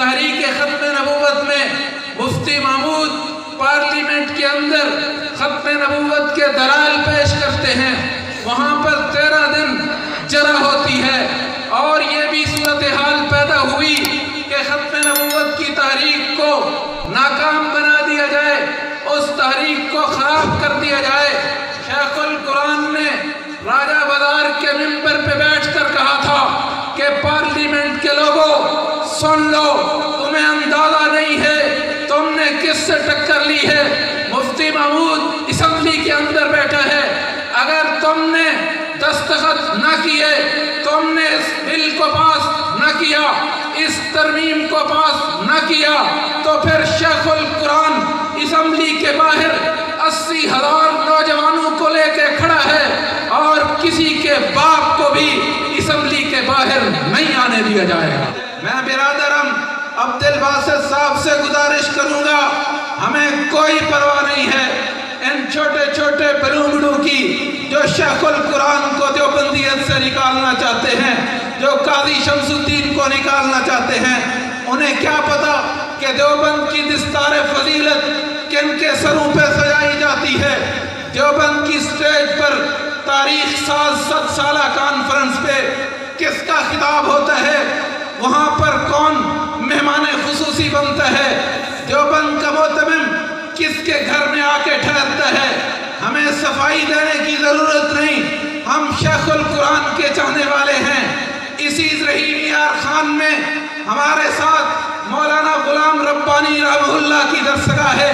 تحریک ختم نبوت میں مفتی محمود پارلیمنٹ کے اندر ختم نبوت کے دلائل پیش کرتے ہیں، وہاں پر 13 دن جرح ہوتی ہے، اور یہ بھی صورتحال پیدا ہوئی کہ ختم نبوت کی تحریک کو ناکام بنا دیا جائے، اس تحریک کو خراب کر دیا جائے۔ شیخ القرآن نے راجہ بازار کے منبر پہ بیٹھ کر کہا تھا کہ پارلیمنٹ کے لوگوں سن لو، تمہیں اندازہ نہیں ہے تم نے کس سے ٹکر لی ہے۔ مفتی محمود اسمبلی کے اندر بیٹھا ہے، اگر تم نے دستخط نہ کیے، تم نے اس بل کو پاس نہ کیا، اس ترمیم کو پاس نہ کیا، تو پھر شیخ القرآن اسمبلی کے باہر 80,000 نوجوانوں کو لے کے کھڑا ہے، اور کسی کے باپ کو بھی اسمبلی کے باہر نہیں آنے دیا جائے گا۔ میں برادرم عبد الباسط صاحب سے گزارش کروں گا، ہمیں کوئی پرواہ نہیں ہے ان چھوٹے چھوٹے بلومڑوں کی جو شیخ القرآن کو دیوبندیت سے نکالنا چاہتے ہیں، جو قاضی شمس الدین کو نکالنا چاہتے ہیں۔ انہیں کیا پتا کہ دیوبند کی دستار فضیلت کن کے سروں پہ سجائی جاتی ہے۔ دیوبند کی سٹیج پر تاریخ ساز 7 سالہ کانفرنس پہ کس کا خطاب ہوتا ہے، وہاں پر کون مہمان خصوصی بنتا ہے، دیوبند کا معتمم کس کے گھر میں آ کے ٹھہرتا ہے۔ ہمیں صفائی دینے کی ضرورت نہیں، ہم شیخ القرآن کے چاہنے والے ہیں۔ اسی رحیم یار خان میں ہمارے ساتھ مولانا غلام ربانی رحمہ اللہ کی درسگاہ ہے،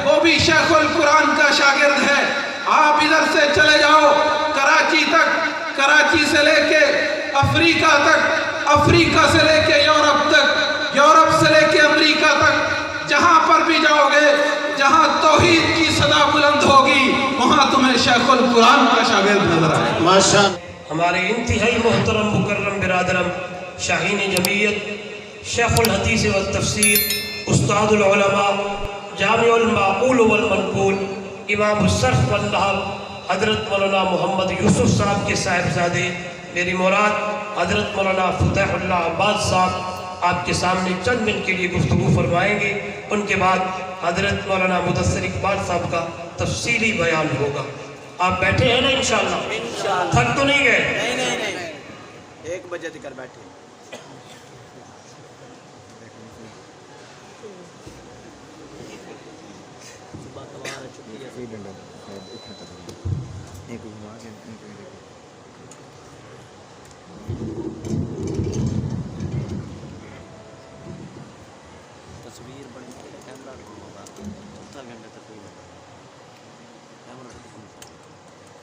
وہ بھی شیخ القرآن کا شاگرد ہے۔ آپ ادھر سے چلے جاؤ کراچی تک، کراچی سے لے کے افریقہ تک، افریقہ سے لے کے یورپ تک، یورپ سے لے کے امریکہ تک، جہاں پر بھی جاؤ گے، جہاں توحید کی صدا بلند ہوگی، وہاں تمہیں شیخ القرآن کا شاگرد نظر آئے۔ ماشاءاللہ۔ ہمارے انتہائی محترم مکرم برادرم شاہین جمعیت، شیخ الحدیث والتفسیر، استاد العلماء، جامع المعقول والمنقول، امام الصرف والنحو، حضرت مولانا محمد یوسف صاحب کے صاحبزادے، میری مراد حضرت مولانا فتح اللہ عباس صاحب آپ کے سامنے چند منٹ کے لیے گفتگو فرمائیں گے۔ ان کے بعد حضرت مولانا مدثر اقبال صاحب کا تفصیلی بیان ہوگا۔ آپ بیٹھے ہیں نا انشاءاللہ؟ تھک تو نہیں گئے؟ نہیں، 1 بجے تک بیٹھے۔ تصویر بڑی کیمرہ ہوگا 4 گھنٹے تک ہوئی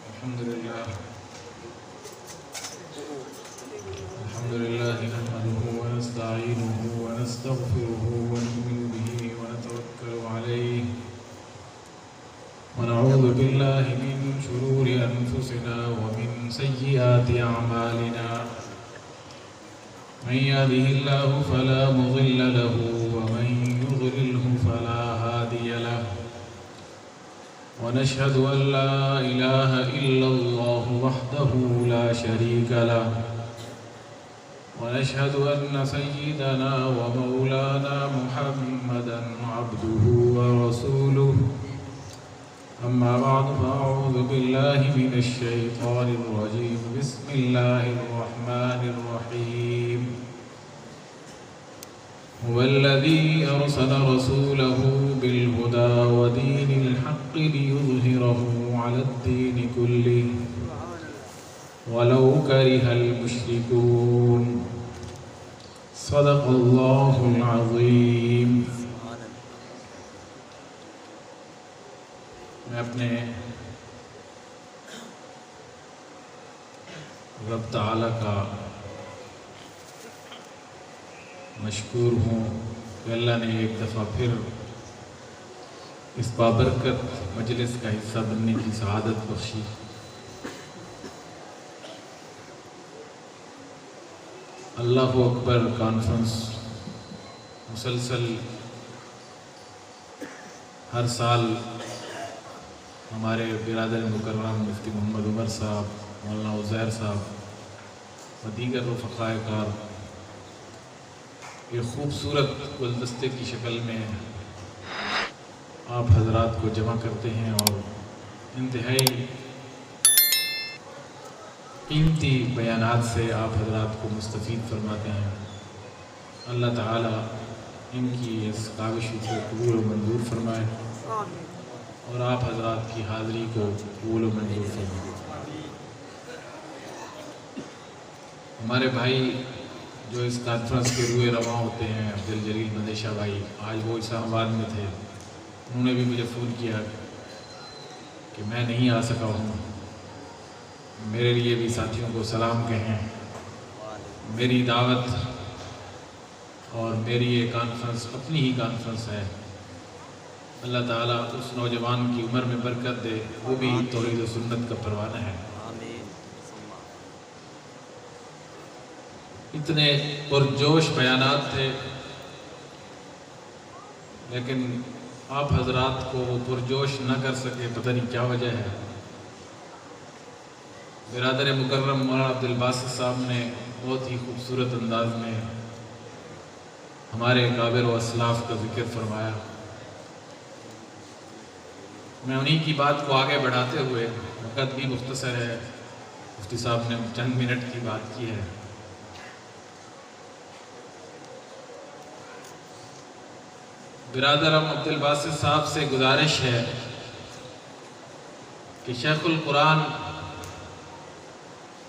الحمدللہ الحمدللہ نحمده ونستعینه ونستغفره ونؤمن به ونتوکل علیہ ونعوذ باللہ من شرور انفسنا ومن سیئات اعمالنا من يهده الله فلا مضل له ومن يضلله فلا هادي له ونشهد أن لا إله إلا الله وحده لا شريك له ونشهد أن سيدنا ومولانا محمدا عبده ورسوله أما بعد فأعوذ بالله من الشيطان الرجيم بسم الله الرحمن الرحيم هو الذي أرسل رسوله بالهدى ودين الحق ليظهره على الدين كله ولو كره المشركون صدق الله العظيم۔ میں اپنے رب تعالیٰ کا مشکور ہوں کہ اللہ نے ایک دفعہ پھر اس بابرکت مجلس کا حصہ بننے کی سعادت بخشی۔ اللہ اکبر کانفرنس مسلسل ہر سال ہمارے برادر مکرم مفتی محمد عمر صاحب، مولانا عزیر صاحب و دیگر رفقائے کار یہ خوبصورت گلدستے کی شکل میں آپ حضرات کو جمع کرتے ہیں اور انتہائی قیمتی بیانات سے آپ حضرات کو مستفید فرماتے ہیں۔ اللہ تعالی ان کی اس کاوش کو قبول و منظور فرمائے اور آپ حضرات کی حاضری کو قبول و منظور فرمائے۔ ہمارے بھائی جو اس کانفرنس کے روئے رواں ہوتے ہیں، عبدالجلیل مندیشہ بھائی، آج وہ اسلام آباد میں تھے، انہوں نے بھی مجھے فون کیا کہ میں نہیں آ سکا ہوں، میرے لیے بھی ساتھیوں کو سلام کہیں۔ میری دعوت اور میری یہ کانفرنس اپنی ہی کانفرنس ہے۔ اللہ تعالیٰ اس نوجوان کی عمر میں برکت دے، وہ بھی توحید و سنت کا پروانہ ہے۔ اتنے پرجوش بیانات تھے، لیکن آپ حضرات کو وہ پرجوش نہ کر سکے، پتہ نہیں کیا وجہ ہے۔ برادر مکرم مولانا عبدالباسط صاحب نے بہت ہی خوبصورت انداز میں ہمارے اکابر و اسلاف کا ذکر فرمایا۔ میں انہی کی بات کو آگے بڑھاتے ہوئے، وقت بھی مختصر ہے، مفتی صاحب نے چند منٹ کی بات کی ہے، برادر عبدالباسط صاحب سے گزارش ہے کہ شیخ القرآن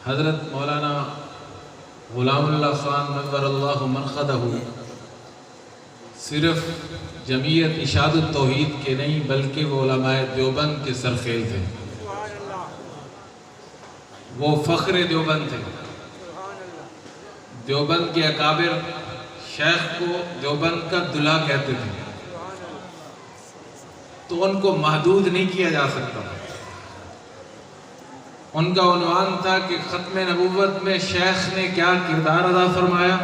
حضرت مولانا غلام اللہ خان نور اللہ مرقدہ صرف جمعیت اشاعت التوحید کے نہیں بلکہ وہ علماء دیوبند کے سرخیل تھے، وہ فخر دیوبند تھے۔ دیوبند کے اکابر شیخ کو دیوبند کا دلہا کہتے تھے، تو ان کو محدود نہیں کیا جا سکتا۔ ان کا عنوان تھا کہ ختم نبوت میں شیخ نے کیا کردار ادا فرمایا۔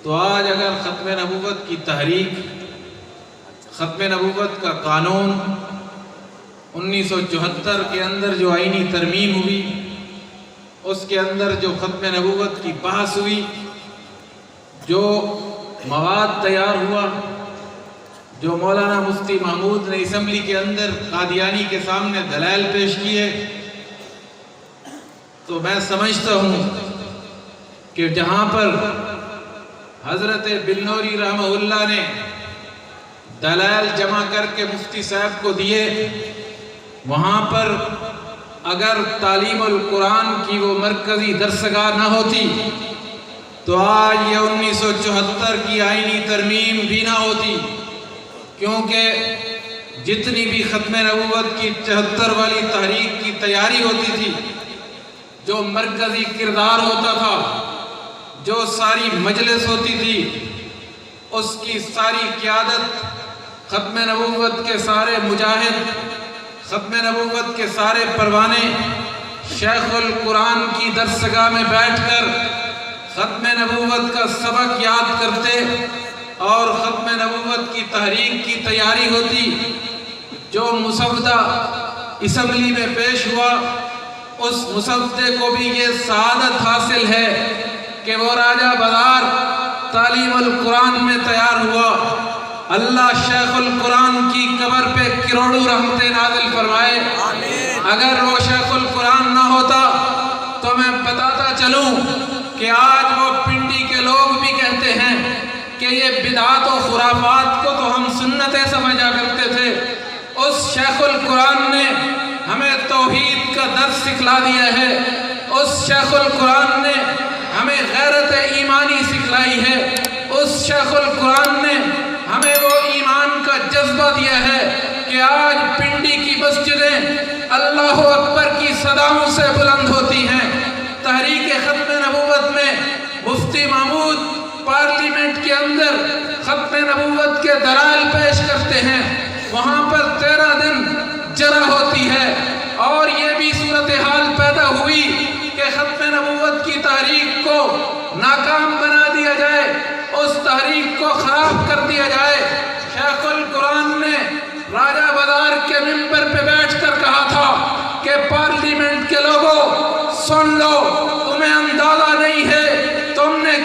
تو آج اگر ختم نبوت کی تحریک، ختم نبوت کا قانون 1974 کے اندر جو آئینی ترمیم ہوئی، اس کے اندر جو ختم نبوت کی بحث ہوئی، جو مواد تیار ہوا، جو مولانا مفتی محمود نے اسمبلی کے اندر قادیانی کے سامنے دلائل پیش کیے، تو میں سمجھتا ہوں کہ جہاں پر حضرت بلنوری رحمہ اللہ نے دلائل جمع کر کے مفتی صاحب کو دیے، وہاں پر اگر تعلیم القرآن کی وہ مرکزی درسگاہ نہ ہوتی تو آج یہ 1974 کی آئینی ترمیم بھی نہ ہوتی، کیونکہ جتنی بھی ختم نبوت کی 74 والی تحریک کی تیاری ہوتی تھی، جو مرکزی کردار ہوتا تھا، جو ساری مجلس ہوتی تھی، اس کی ساری قیادت ختم نبوت کے سارے مجاہد، ختم نبوت کے سارے پروانے شیخ القرآن کی درسگاہ میں بیٹھ کر ختم نبوت کا سبق یاد کرتے اور ختم نبوت کی تحریک کی تیاری ہوتی۔ جو مسودہ اسمبلی میں پیش ہوا، اس مسودے کو بھی یہ سعادت حاصل ہے کہ وہ راجہ بازار تعلیم القرآن میں تیار ہوا۔ اللہ شیخ القرآن کی قبر پہ کروڑوں رحمتیں نازل فرمائے۔ اگر وہ شیخ القرآن نہ ہوتا تو میں بتاتا چلوں کہ آج وہ پنڈی کے لوگ بھی کہتے ہیں کہ یہ بدعات و خرافات کو تو ہم سنتیں سمجھا کرتے تھے، اس شیخ القرآن نے ہمیں توحید کا درس سکھلا دیا ہے، اس شیخ القرآن نے ہمیں غیرت ایمانی سکھلائی ہے، اس شیخ القرآن نے ہمیں وہ ایمان کا جذبہ دیا ہے کہ آج پنڈی کی مسجدیں اللہ اکبر کی صداؤں سے بلند ہوتی ہیں۔ تحریک ختم نبوت میں مفتی محمود پارلیمنٹ کے اندر ختم نبوت کے دلائل پیش کرتے ہیں، وہاں پر 13 دن جرح ہوتی ہے، اور یہ بھی صورتحال پیدا ہوئی کہ ختم نبوت کی تحریک کو ناکام بنا دیا جائے، اس تحریک کو خراب کر دیا جائے۔ شیخ القرآن نے راجہ بازار کے منبر پہ بیٹھ کر کہا تھا کہ پارلیمنٹ کے لوگوں سن لو، تمہیں اندازہ نہیں ہے تم نے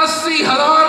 80,000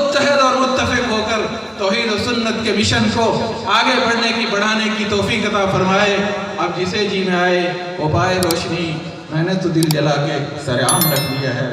متحد اور متفق ہو کر توحید و سنت کے مشن کو آگے بڑھانے کی توفیق عطا فرمائے. اب جسے جی میں آئے وہ پائے روشنی، میں نے تو دل جلا کے سر عام رکھ لیا ہے.